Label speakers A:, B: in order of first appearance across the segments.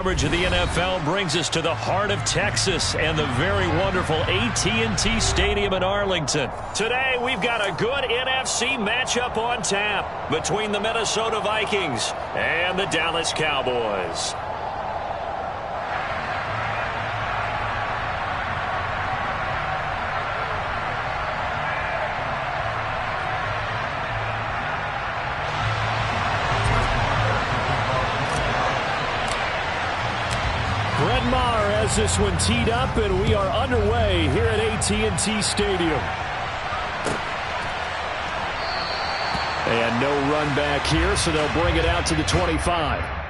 A: Coverage of the NFL brings us to the heart of Texas and the very wonderful AT&T Stadium in Arlington. Today, we've got a good NFC matchup on tap between the Minnesota Vikings and the Dallas Cowboys. This one teed up, and we are underway here at AT&T Stadium. And no run back here, so they'll bring it out to the 25.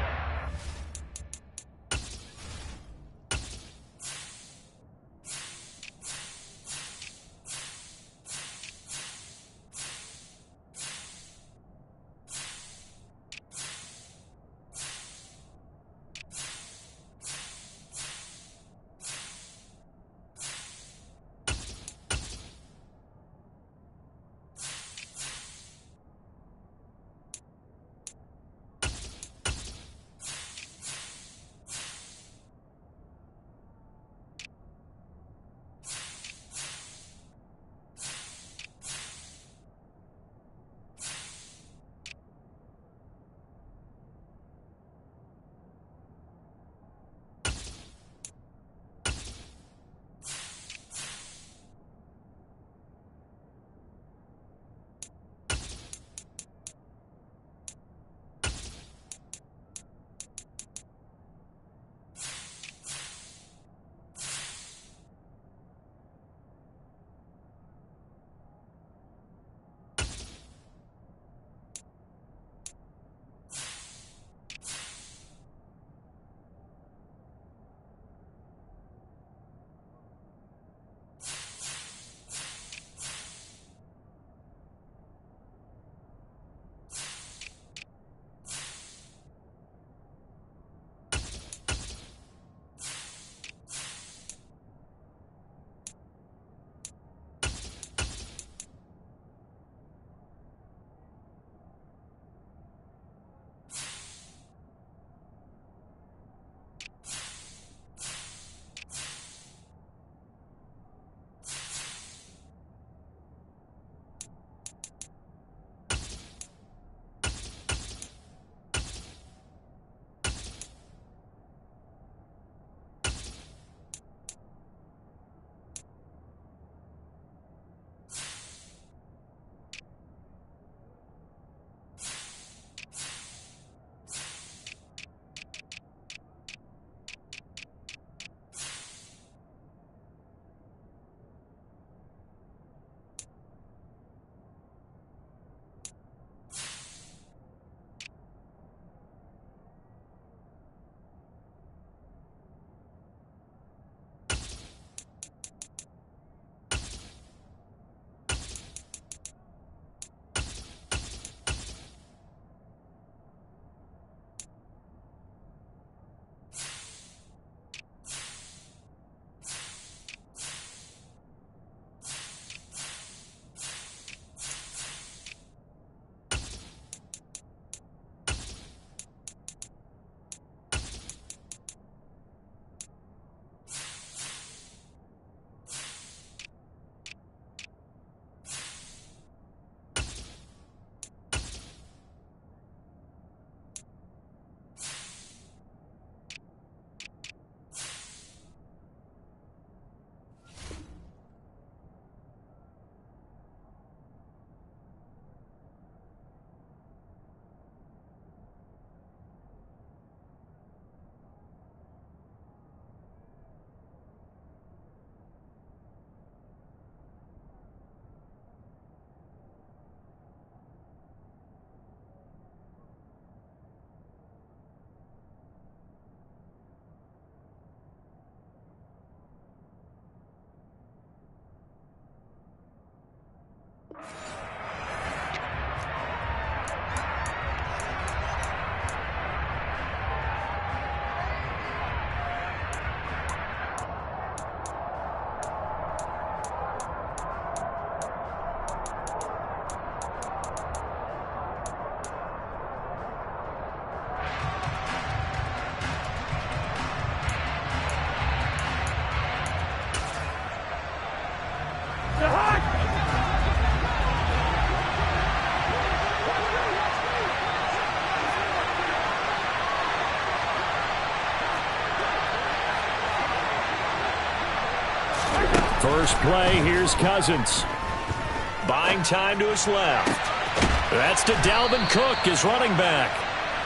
A: First play, here's Cousins. Buying time to his left. That's to Dalvin Cook, his running back.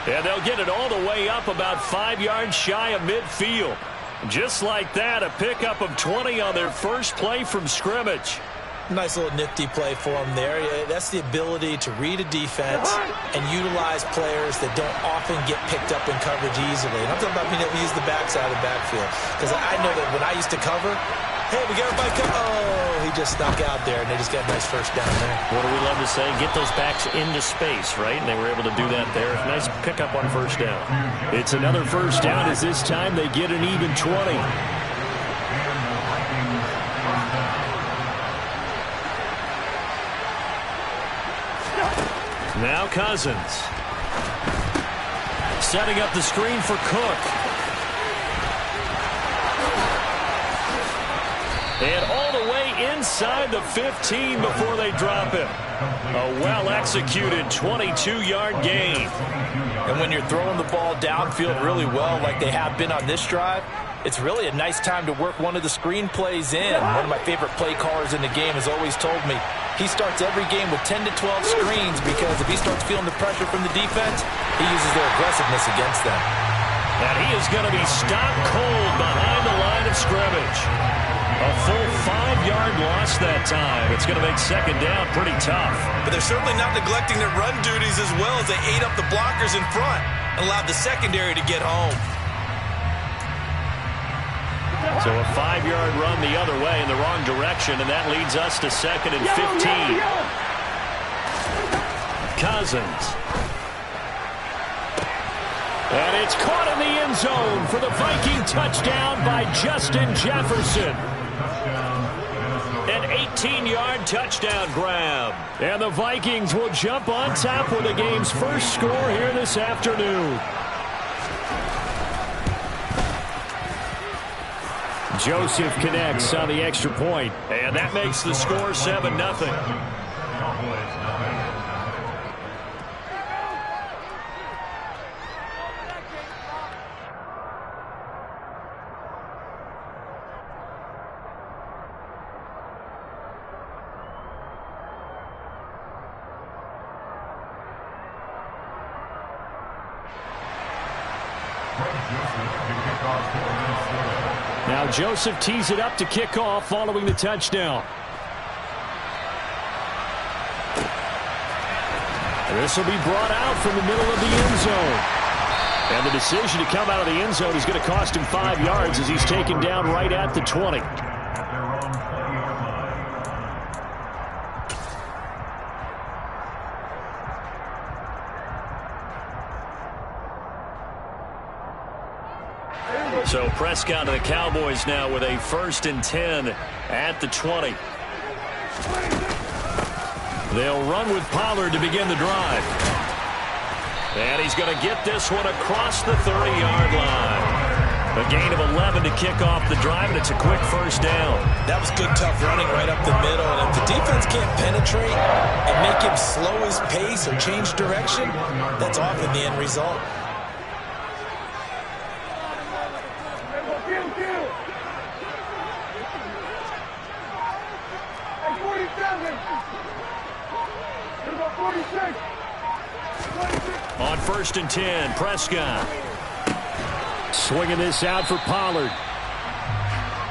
A: And they'll get it all the way up about 5 yards shy of midfield. Just like that, a pickup of 20 on their first play from scrimmage.
B: Nice little nifty play for him there. That's the ability to read a defense and utilize players that don't often get picked up in coverage easily. And I'm talking about being able to use the backside of the backfield. Because I know that when I used to cover, hey, we got everybody come. Oh, he just snuck out there, and they just got a nice first down there.
A: What do we love to say? Get those backs into space, right? And they were able to do that there. Nice pickup on first down. It's another first down as this time they get an even 20. Now Cousins. Setting up the screen for Cook. And all the way inside the 15 before they drop him. A well-executed 22-yard gain.
B: And when you're throwing the ball downfield really well like they have been on this drive, it's really a nice time to work one of the screen plays in. One of my favorite play callers in the game has always told me he starts every game with 10 to 12 screens because if he starts feeling the pressure from the defense, he uses their aggressiveness against them.
A: And he is going to be stopped cold behind the line of scrimmage. A full 5-yard loss that time. It's going to make second down pretty tough.
B: But they're certainly not neglecting their run duties as well as they ate up the blockers in front and allowed the secondary to get home.
A: So a 5-yard run the other way in the wrong direction, and that leads us to second and 15. Cousins. And it's caught in the end zone for the Viking touchdown by Justin Jefferson. An 18-yard touchdown grab. And the Vikings will jump on top with the game's first score here this afternoon. Joseph connects on the extra point, and that makes the score 7-0. Now Joseph tees it up to kick off following the touchdown. This will be brought out from the middle of the end zone. And the decision to come out of the end zone is going to cost him 5 yards as he's taken down right at the 20. So Prescott and the Cowboys now with a 1st and 10 at the 20. They'll run with Pollard to begin the drive. And he's going to get this one across the 30-yard line. A gain of 11 to kick off the drive, and it's a quick first down.
B: That was good, tough running right up the middle. And if the defense can't penetrate and make him slow his pace or change direction, that's often the end result.
A: On 1st and 10, Prescott. Swinging this out for Pollard.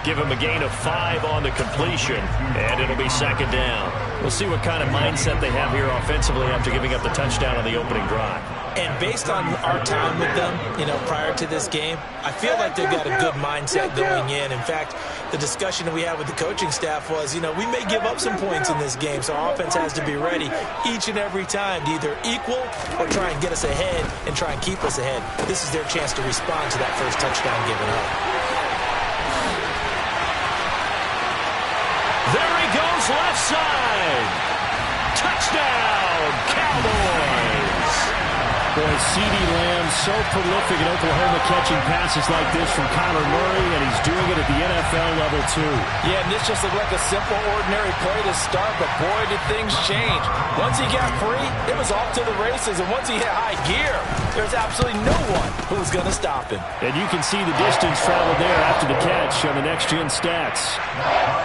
A: Give him a gain of 5 on the completion, and it'll be second down. We'll see what kind of mindset they have here offensively after giving up the touchdown on the opening drive.
B: And based on our time with them, prior to this game, I feel like they've got a good mindset going in. In fact, the discussion that we had with the coaching staff was, we may give up some points in this game, so our offense has to be ready each and every time to either equal or try and get us ahead and try and keep us ahead. This is their chance to respond to that first touchdown given up.
A: There he goes, left side. Touchdown, Cowboys. Boy, CeeDee Lamb so prolific in Oklahoma catching passes like this from Kyler Murray, and he's doing it at the NFL level too.
B: Yeah, and this just looked like a simple, ordinary play to start, but boy, did things change. Once he got free, it was off to the races, and once he hit high gear, there's absolutely no one who was going to stop him.
A: And you can see the distance traveled there after the catch on the next-gen stats.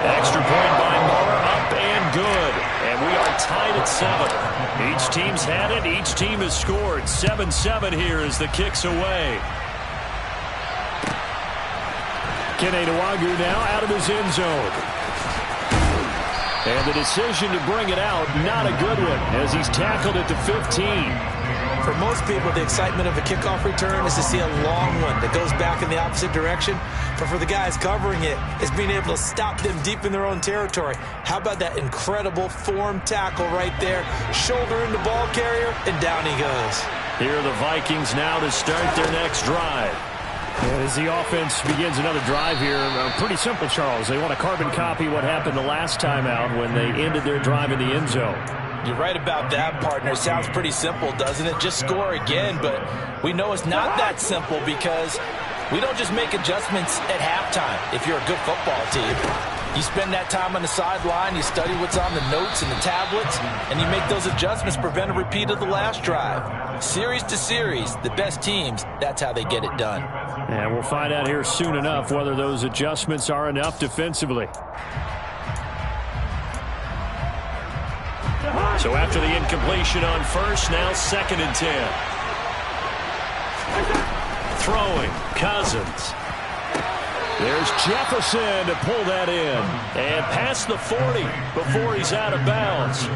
A: An extra point by Moore, up and good. And we are tied at 7. Each team's had it. Each team has scored. 7-7 here as the kick's away. Kene Nwagu now out of his end zone. And the decision to bring it out, not a good one, as he's tackled at the 15.
B: For most people, the excitement of a kickoff return is to see a long one that goes back in the opposite direction. But for the guys covering it, it's being able to stop them deep in their own territory. How about that incredible form tackle right there? Shoulder in the ball carrier, and down he goes.
A: Here are the Vikings now to start their next drive. And as the offense begins another drive here, pretty simple, Charles. They want to carbon copy what happened the last time out when they ended their drive in the end zone.
B: You're right about that, partner. Sounds pretty simple, doesn't it? Just score again, but we know it's not that simple because we don't just make adjustments at halftime if you're a good football team. You spend that time on the sideline, you study what's on the notes and the tablets, and you make those adjustments, prevent a repeat of the last drive. Series to series, the best teams, that's how they get it done.
A: And we'll find out here soon enough whether those adjustments are enough defensively. So after the incompletion on first, now 2nd and 10. Throwing, Cousins. There's Jefferson to pull that in. And past the 40 before he's out of bounds.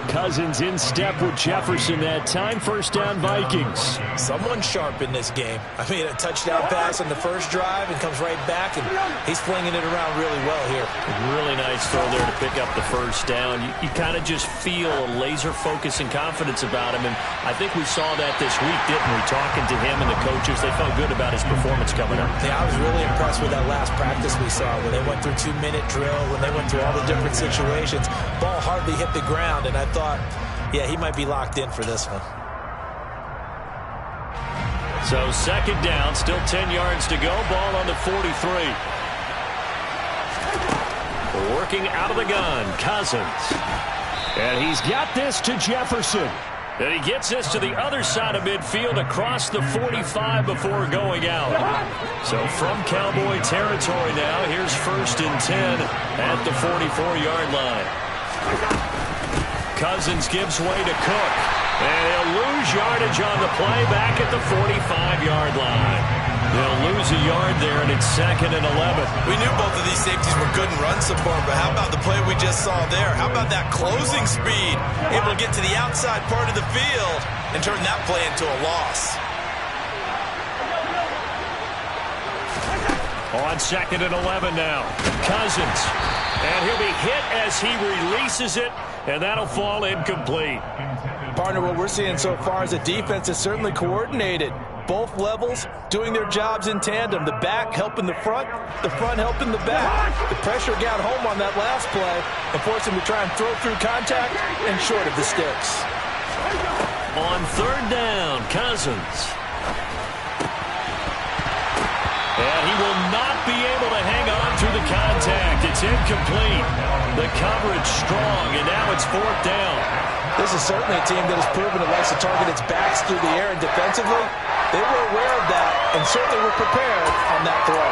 A: Cousins in step with Jefferson that time. First down, Vikings.
B: Someone sharp in this game. I mean, a touchdown pass on the first drive and comes right back, and he's flinging it around really well here.
A: Really nice throw there to pick up the first down. You kind of just feel a laser focus and confidence about him, and I think we saw that this week, didn't we? Talking to him and the coaches, they felt good about his performance coming up.
B: Yeah, I was really impressed with that last practice we saw when they went through 2-minute drill, when they went through all the different situations. Ball hardly hit the ground, and I thought, yeah, he might be locked in for this one.
A: So 2nd down, still 10 yards to go. Ball on the 43. Working out of the gun, Cousins. And he's got this to Jefferson. And he gets this to the other side of midfield across the 45 before going out. So from Cowboy territory now, here's 1st and 10 at the 44-yard line. Cousins gives way to Cook. And he'll lose yardage on the play back at the 45-yard line. They'll lose a yard there, and it's 2nd and 11.
C: We knew both of these safeties were good in run support, but how about the play we just saw there? How about that closing speed? Able to get to the outside part of the field and turn that play into a loss.
A: On 2nd and 11 now. Cousins. And he'll be hit as he releases it, and that'll fall incomplete.
B: Partner, what we're seeing so far is the defense is certainly coordinated. Both levels doing their jobs in tandem. The back helping the front helping the back. The pressure got home on that last play and forced him to try and throw through contact and short of the sticks.
A: On 3rd down, Cousins. And he will not be able to hang on through the contact. It's incomplete. The coverage strong, and now it's 4th down.
B: This is certainly a team that has proven it likes to target its backs through the air, and defensively, they were aware of that and certainly were prepared on that throw.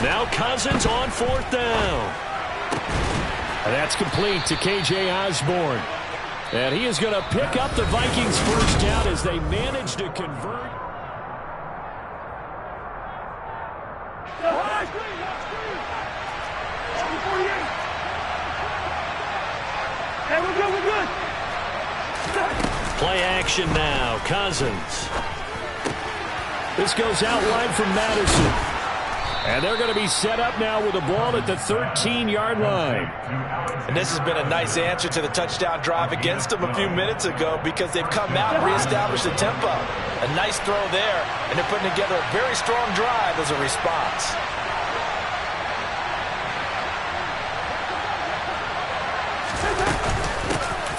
A: Now Cousins on 4th down. And that's complete to K.J. Osborne. And he is going to pick up the Vikings' first down as they manage to convert. Play action now. Cousins. This goes out wide from Madison. And they're going to be set up now with the ball at the 13-yard line.
B: And this has been a nice answer to the touchdown drive against them a few minutes ago because they've come out and reestablished the tempo. A nice throw there, and they're putting together a very strong drive as a response.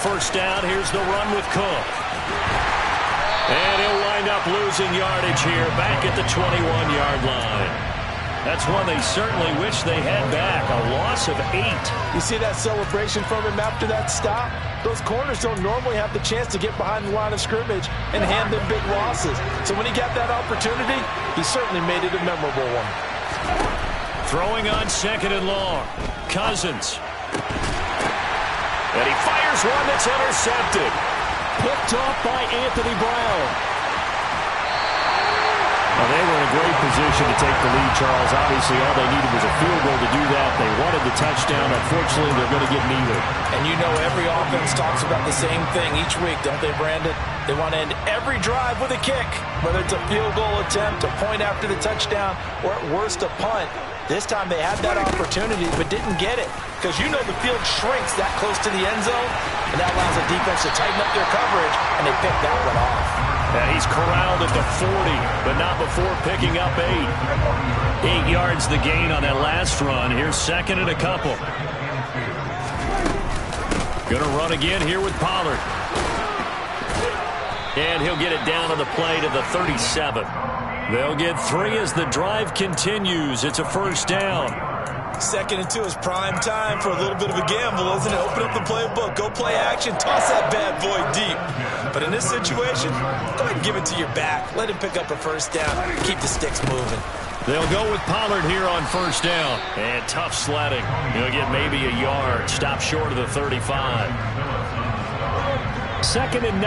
A: first down. Here's the run with Cook. And he'll wind up losing yardage here back at the 21-yard line. That's one they certainly wish they had back, a loss of 8.
B: You see that celebration from him after that stop? Those corners don't normally have the chance to get behind the line of scrimmage and hand them big losses. So when he got that opportunity, he certainly made it a memorable one.
A: Throwing on 2nd and long. Cousins. And he fires one that's intercepted. Picked off by Anthony Brown.
D: Well, they were in a great position to take the lead, Charles. Obviously, all they needed was a field goal to do that. They wanted the touchdown. Unfortunately, they're going to get neither.
B: And you know every offense talks about the same thing each week, don't they, Brandon? They want to end every drive with a kick, whether it's a field goal attempt, a point after the touchdown, or at worst a punt. This time they had that opportunity but didn't get it because you know the field shrinks that close to the end zone, and that allows the defense to tighten up their coverage, and they pick that one off.
A: And he's corralled at the 40, but not before picking up 8. 8 yards the gain on that last run. Here's 2nd and a couple. Gonna run again here with Pollard. And he'll get it down on the play to the 37. They'll get 3 as the drive continues. It's a first down.
B: 2nd and 2 is prime time for a little bit of a gamble, isn't it? Open up the playbook, go play action, toss that bad boy deep. But in this situation, go ahead and give it to your back. Let him pick up a first down. Keep the sticks moving.
A: They'll go with Pollard here on first down. And tough sledding. He'll get maybe a yard. Stop short of the 35. 2nd and 9.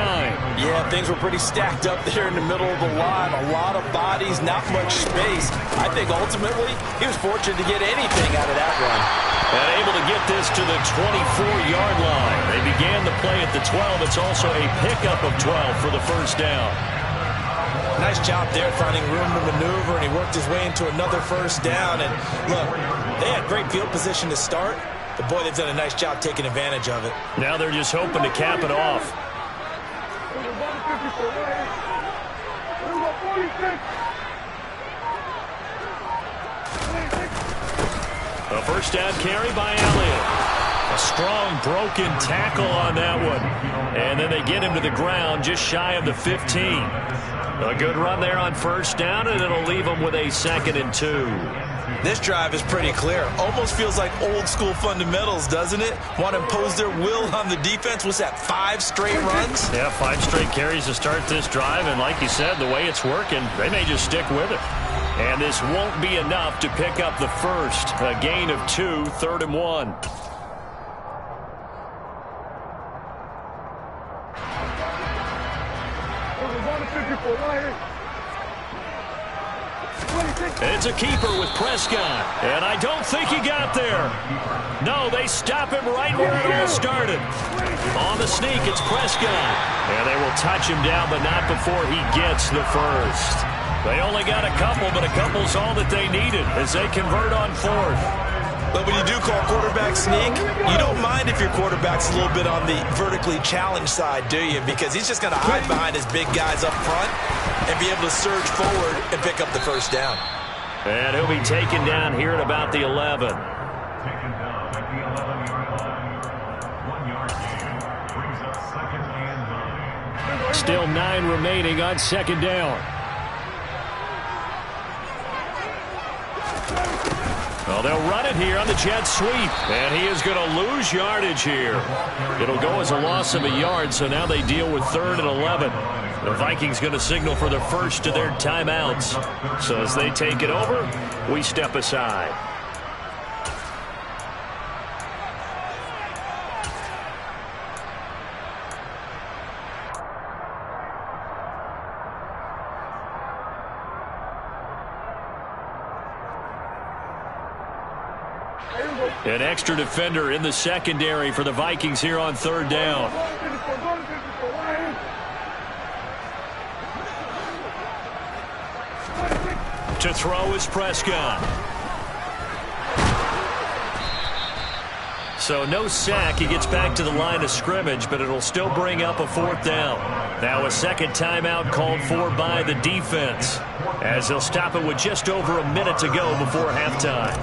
B: Yeah, things were pretty stacked up there in the middle of the line. A lot of bodies, not much space. I think ultimately he was fortunate to get anything out of that run.
A: And able to get this to the 24-yard line. They began the play at the 12. It's also a pickup of 12 for the first down.
B: Nice job there finding room to maneuver, and he worked his way into another first down. And look, they had great field position to start. But, boy, they've done a nice job taking advantage of it.
A: Now they're just hoping to cap it off. A first down carry by Elliott. A strong broken tackle on that one. And then they get him to the ground just shy of the 15. A good run there on first down, and it'll leave them with a 2nd and 2.
B: This drive is pretty clear. Almost feels like old school fundamentals, doesn't it? Want to impose their will on the defense. What's that, 5 straight runs?
A: Yeah, 5 straight carries to start this drive. And like you said, the way it's working, they may just stick with it. And this won't be enough to pick up the first. A gain of 2, 3rd and 1. It's a keeper with Prescott, and I don't think he got there. No, they stop him right where it all started. On the sneak, it's Prescott, and they will touch him down, but not before he gets the first. They only got a couple, but a couple's all that they needed as they convert on 4th.
B: But when you do call quarterback sneak, you don't mind if your quarterback's a little bit on the vertically challenged side, do you? Because he's just going to hide behind his big guys up front and be able to surge forward and pick up the first down.
A: And he'll be taken down here at about the 11. Still 9 remaining on 2nd down. Well, they'll run it here on the jet sweep. And he is going to lose yardage here. It'll go as a loss of a yard, so now they deal with 3rd and 11. The Vikings going to signal for the first of their timeouts. So as they take it over, we step aside. An extra defender in the secondary for the Vikings here on 3rd down. To throw is Prescott. So no sack. He gets back to the line of scrimmage, but it'll still bring up a 4th down. Now a second timeout called for by the defense, as they'll stop it with just over a minute to go before halftime.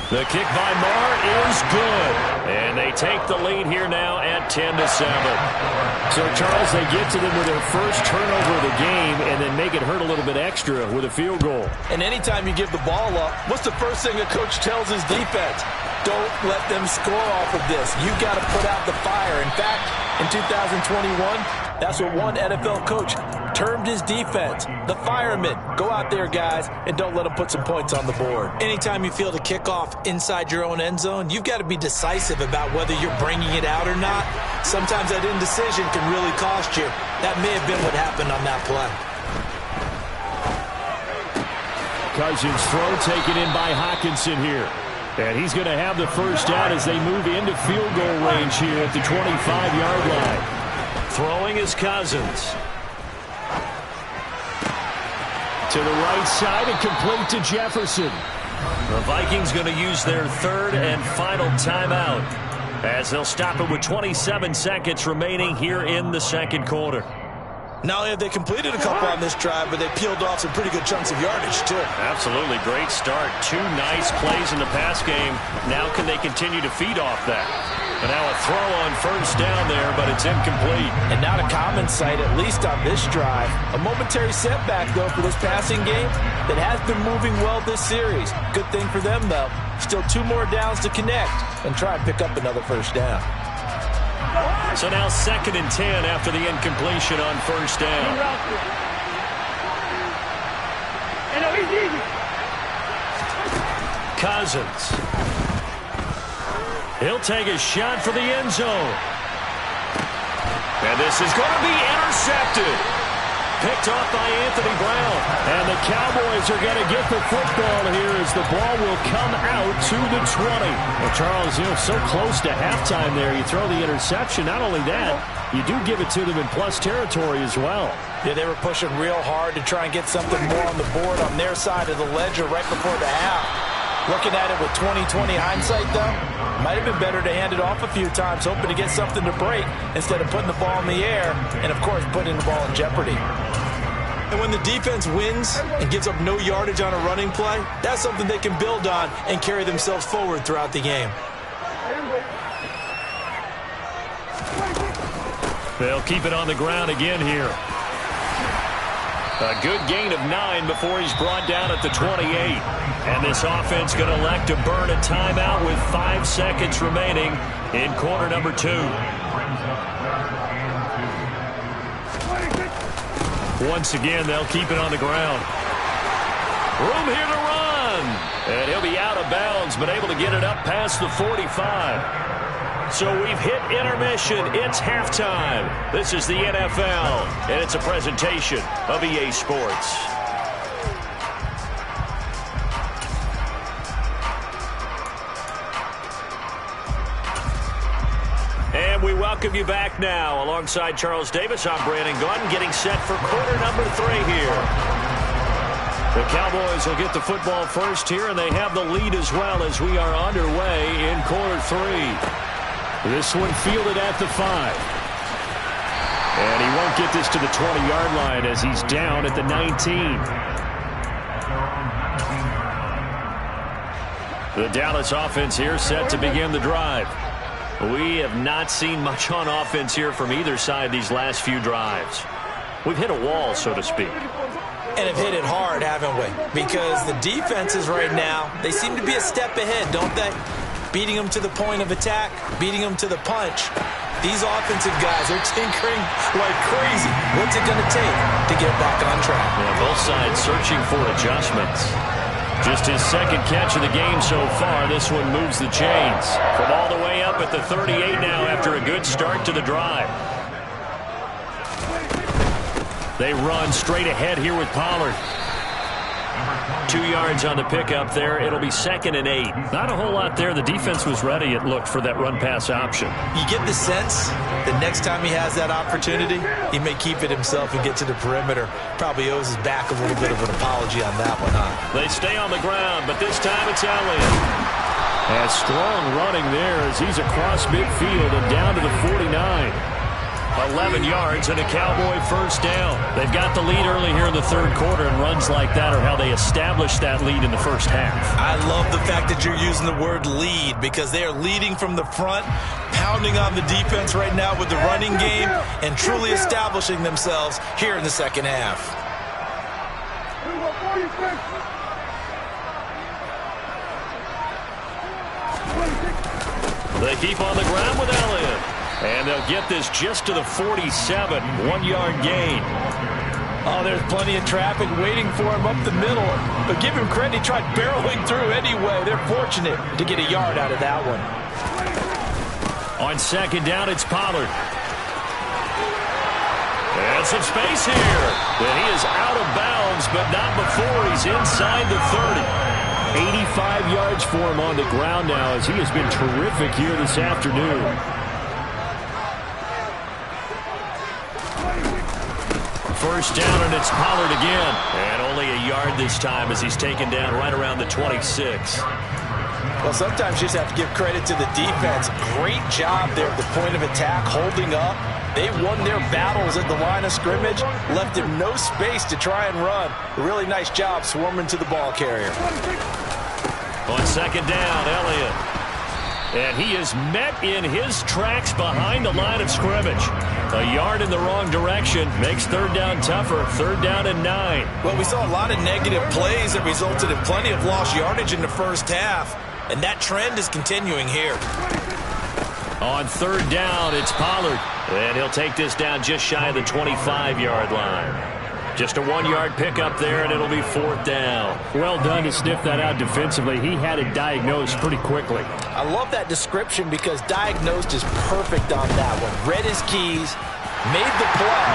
A: The kick by Marr is good. And they take the lead here now at 10-7.
D: So, Charles, they get to them with their first turnover of the game and then make it hurt a little bit extra with a field goal.
B: And anytime you give the ball up, what's the first thing a coach tells his defense? Don't let them score off of this. You got to put out the fire. In fact, in 2021, that's what one NFL coach termed his defense, the firemen. Go out there, guys, and don't let them put some points on the board. Anytime you feel the kickoff inside your own end zone, you've got to be decisive about whether you're bringing it out or not. Sometimes that indecision can really cost you. That may have been what happened on that play.
D: Cousins' throw taken in by Hawkinson here. And he's going to have the first down as they move into field goal range here at the 25-yard line.
A: Throwing is Cousins.
D: To the right side and complete to Jefferson.
A: The Vikings going to use their third and final timeout as they'll stop it with 27 seconds remaining here in the second quarter.
B: Not only have they completed a couple on this drive, but they peeled off some pretty good chunks of yardage, too.
A: Absolutely. Great start. Two nice plays in the pass game. Now can they continue to feed off that? And now a throw on first down there, but it's incomplete.
B: And not a common sight, at least on this drive. A momentary setback, though, for this passing game that has been moving well this series. Good thing for them, though. Still 2 more downs to connect and try and pick up another first down.
A: So now 2nd and 10 after the incompletion on first down. Cousins. He'll take a shot for the end zone. And this is going to be intercepted. Picked off by Anthony Brown.
D: And the Cowboys are going to get the football here as the ball will come out to the 20. Well, Charles, so close to halftime there. You throw the interception. Not only that, you do give it to them in plus territory as well.
B: Yeah, they were pushing real hard to try and get something more on the board on their side of the ledger right before the half. Looking at it with 20/20 hindsight, though, might have been better to hand it off a few times, hoping to get something to break instead of putting the ball in the air and, of course, putting the ball in jeopardy. And when the defense wins and gives up no yardage on a running play, that's something they can build on and carry themselves forward throughout the game.
A: They'll keep it on the ground again here. A good gain of 9 before he's brought down at the 28. And this offense going to elect to burn a timeout with 5 seconds remaining in quarter number 2. Once again, they'll keep it on the ground. Room here to run. And he'll be out of bounds, but able to get it up past the 45. So we've hit intermission. It's halftime. This is the NFL, and it's a presentation of EA Sports. And we welcome you back now. Alongside Charles Davis, I'm Brandon Gunn, getting set for quarter number 3 here. The Cowboys will get the football first here, and they have the lead as well as we are underway in quarter 3. This one fielded at the 5. And he won't get this to the 20-yard line as he's down at the 19. The Dallas offense here set to begin the drive. We have not seen much on offense here from either side these last few drives. We've hit a wall, so to speak.
B: And have hit it hard, haven't we? Because the defenses right now, they seem to be a step ahead, don't they? Beating them to the point of attack, beating them to the punch. These offensive guys are tinkering like crazy. What's it going to take to get back on track?
A: Yeah, both sides searching for adjustments. Just his second catch of the game so far. This one moves the chains. From all the way up at the 38 now after a good start to the drive. They run straight ahead here with Pollard. 2 yards on the pickup there. It'll be 2nd and 8.
D: Not a whole lot there. The defense was ready, it looked, for that run-pass option.
B: You get the sense that next time he has that opportunity, he may keep it himself and get to the perimeter. Probably owes his back a little bit of an apology on that one, huh?
A: They stay on the ground, but this time it's Elliott.
D: And strong running there as he's across midfield and down to the 49.
A: 11 yards and a Cowboy first down. They've got the lead early here in the third quarter, and runs like that are how they establish that lead in the first half.
C: I love the fact that you're using the word lead, because they are leading from the front, pounding on the defense right now with the running game, and truly establishing themselves here in the second half.
A: They keep on the ground with Elliott. And they'll get this just to the 47, 1-yard gain.
B: Oh, there's plenty of traffic waiting for him up the middle. But give him credit, he tried barreling through anyway. They're fortunate to get a yard out of that one.
A: On second down, it's Pollard. And some space here. And he is out of bounds, but not before he's inside the 30.
D: 85 yards for him on the ground now, as he has been terrific here this afternoon.
A: First down, and it's Pollard again. And only a yard this time as he's taken down right around the 26.
B: Well, sometimes you just have to give credit to the defense. Great job there at the point of attack, holding up. They won their battles at the line of scrimmage, left him no space to try and run. A really nice job swarming to the ball carrier.
A: On second down, Elliott. And he is met in his tracks behind the line of scrimmage. A yard in the wrong direction makes third down tougher. Third down and 9.
C: Well, we saw a lot of negative plays that resulted in plenty of lost yardage in the first half, and that trend is continuing here.
A: On third down, it's Pollard. And he'll take this down just shy of the 25-yard line. Just a 1-yard pickup there, and it'll be fourth down.
D: Well done to sniff that out defensively. He had it diagnosed pretty quickly.
B: I love that description, because diagnosed is perfect on that one. Read his keys, made the play,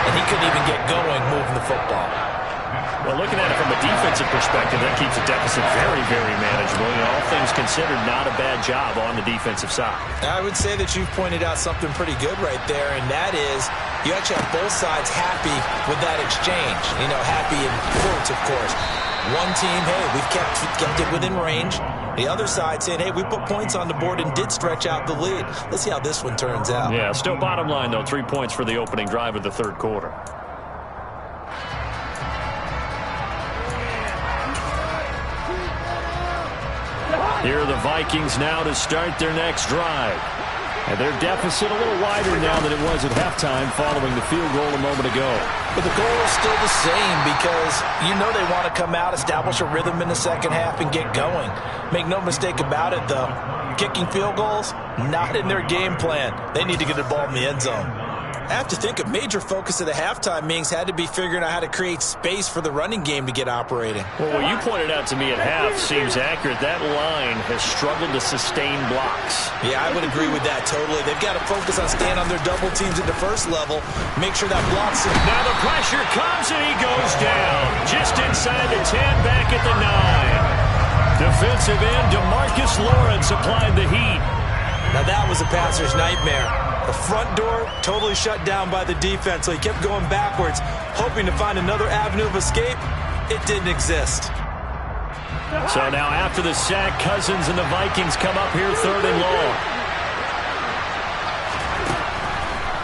B: and he couldn't even get going moving the football.
A: Well, looking at it from a defensive perspective, that keeps the deficit very, very manageable. You know, all things considered, not a bad job on the defensive side.
B: I would say that you've pointed out something pretty good right there, and that is you actually have both sides happy with that exchange. You know, happy in quotes, of course. One team, hey, we've kept it within range. The other side saying, hey, we put points on the board and did stretch out the lead. Let's see how this one turns out.
A: Yeah, still bottom line, though, 3 points for the opening drive of the third quarter. Here are the Vikings now to start their next drive. And their deficit a little wider now than it was at halftime following the field goal a moment ago.
B: But the goal is still the same, because you know they want to come out, establish a rhythm in the second half, and get going. Make no mistake about it, though. Kicking field goals, not in their game plan. They need to get the ball in the end zone. I have to think a major focus of the halftime meetings had to be figuring out how to create space for the running game to get operating.
A: Well, what you pointed out to me at half seems accurate. That line has struggled to sustain blocks.
B: Yeah, I would agree with that totally. They've got to focus on staying on their double teams at the first level. Make sure that blocks it.
A: Now the pressure comes and he goes down. Just inside the 10, back at the 9. Defensive end DeMarcus Lawrence applied the heat.
B: Now that was a passer's nightmare. The front door totally shut down by the defense, so he kept going backwards, hoping to find another avenue of escape. It didn't exist.
A: So now after the sack, Cousins and the Vikings come up here third and long.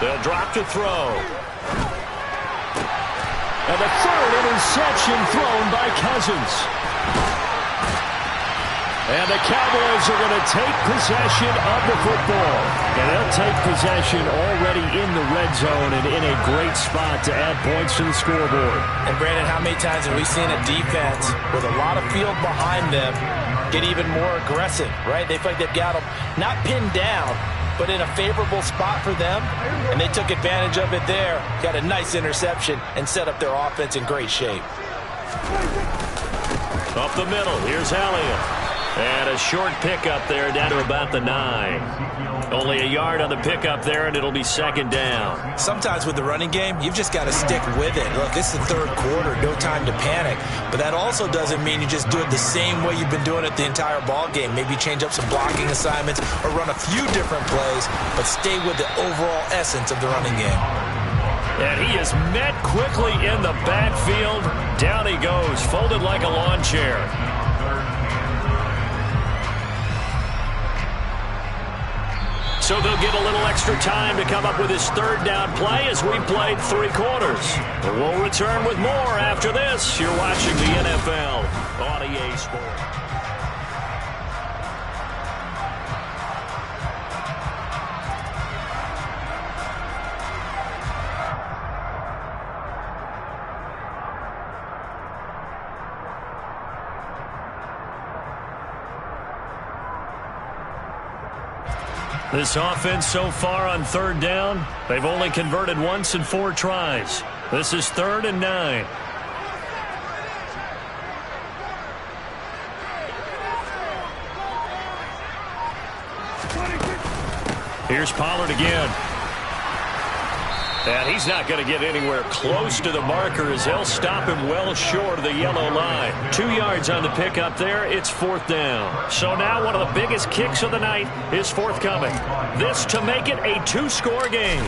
A: They'll drop to throw.
D: And the third interception thrown by Cousins. And the Cowboys are going to take possession of the football. And they'll take possession already in the red zone and in a great spot to add points to the scoreboard.
B: And, Brandon, how many times have we seen a defense with a lot of field behind them get even more aggressive, right? They feel like they've got them not pinned down, but in a favorable spot for them. And they took advantage of it there, got a nice interception, and set up their offense in great shape.
A: Up the middle, here's Elliott. And a short pickup there down to about the 9. Only a yard on the pickup there, and it'll be second down.
B: Sometimes with the running game, you've just got to stick with it. Look, this is the third quarter, no time to panic. But that also doesn't mean you just do it the same way you've been doing it the entire ball game. Maybe change up some blocking assignments or run a few different plays, but stay with the overall essence of the running game.
A: And he is met quickly in the backfield. Down he goes, folded like a lawn chair. So they'll get a little extra time to come up with his third down play as we played 3 quarters. We'll return with more after this. You're watching the NFL on EA Sports. This offense so far on third down, they've only converted once in 4 tries. This is 3rd and 9. Here's Pollard again. And he's not going to get anywhere close to the marker as they'll stop him well short of the yellow line. 2 yards on the pickup there. It's 4th down. So now one of the biggest kicks of the night is forthcoming. This to make it a 2-score game.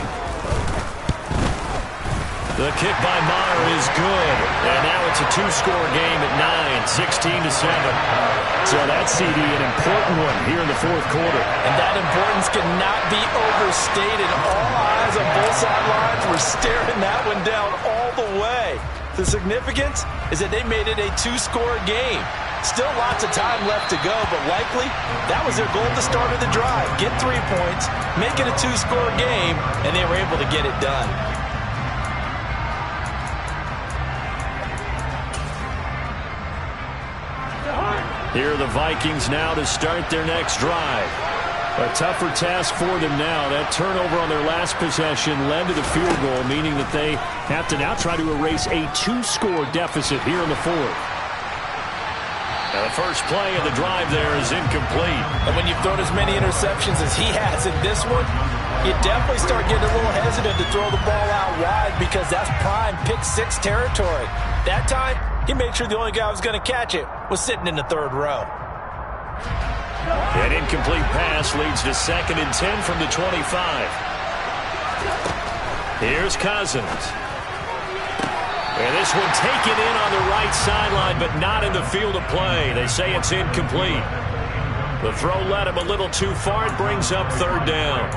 A: The kick by Maher is good. And now it's a 2-score game at 9, 16-7. So that's, CD, an important one here in the 4th quarter.
B: And that importance cannot be overstated. All eyes on both sidelines were staring that one down all the way. The significance is that they made it a 2-score game. Still lots of time left to go, but likely that was their goal at the start of the drive. Get 3 points, make it a 2-score game, and they were able to get it done.
D: Here are the Vikings now to start their next drive. A tougher task for them now. That turnover on their last possession led to the field goal, meaning that they have to now try to erase a 2-score deficit here in the 4th. Now the first play of the drive there is incomplete.
B: And when you've thrown as many interceptions as he has in this one, you definitely start getting a little hesitant to throw the ball out wide because that's prime pick-6 territory. That time, he made sure the only guy who was going to catch it was sitting in the 3rd row.
A: An incomplete pass leads to 2nd and 10 from the 25. Here's Cousins. And this one taken in on the right sideline, but not in the field of play. They say it's incomplete. The throw led him a little too far. It brings up 3rd down.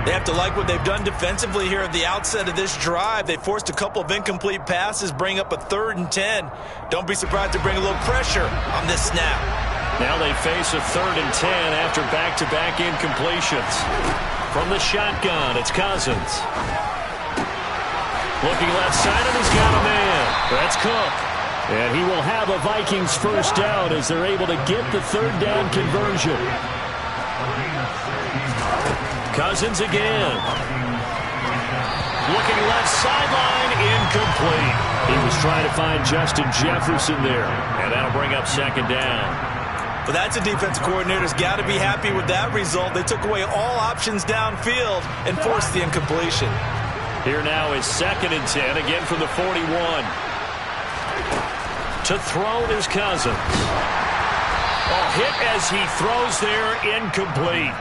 C: They have to like what they've done defensively here at the outset of this drive. They forced a couple of incomplete passes, bring up a 3rd and 10. Don't be surprised to bring a little pressure on this snap.
A: Now they face a 3rd and 10 after back-to-back incompletions. From the shotgun, it's Cousins. Looking left side, and he's got a man. That's Cook. And he will have a Vikings first down as they're able to get the 3rd down conversion. Cousins again. Looking left sideline, incomplete. He was trying to find Justin Jefferson there. And that'll bring up 2nd down.
C: But that's a defense coordinator's got to be happy with that result. They took away all options downfield and forced the incompletion.
A: Here now is 2nd and 10, again from the 41. To throw is Cousins. Hit as he throws there, incomplete.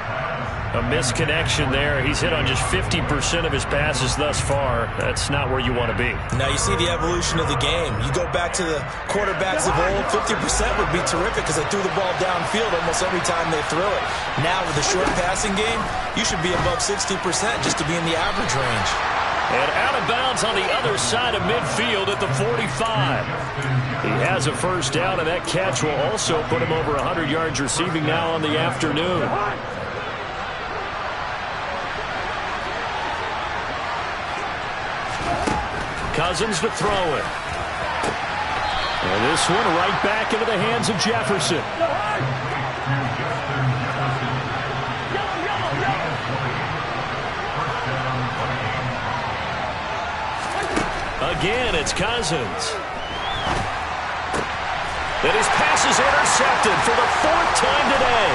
A: A misconnection there. He's hit on just 50% of his passes thus far. That's not where you want to be.
B: Now you see the evolution of the game. You go back to the quarterbacks of old, 50% would be terrific because they threw the ball downfield almost every time they threw it. Now with the short passing game, you should be above 60% just to be in the average range.
A: And out of bounds on the other side of midfield at the 45. He has a first down, and that catch will also put him over 100 yards receiving now on the afternoon. Cousins to throw it. And this one right back into the hands of Jefferson. Again, it's Cousins. And his pass is intercepted for the 4th time today.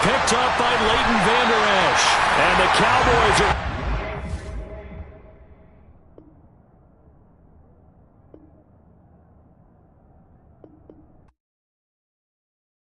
A: Picked up by Leighton Vander Esch. And the Cowboys are...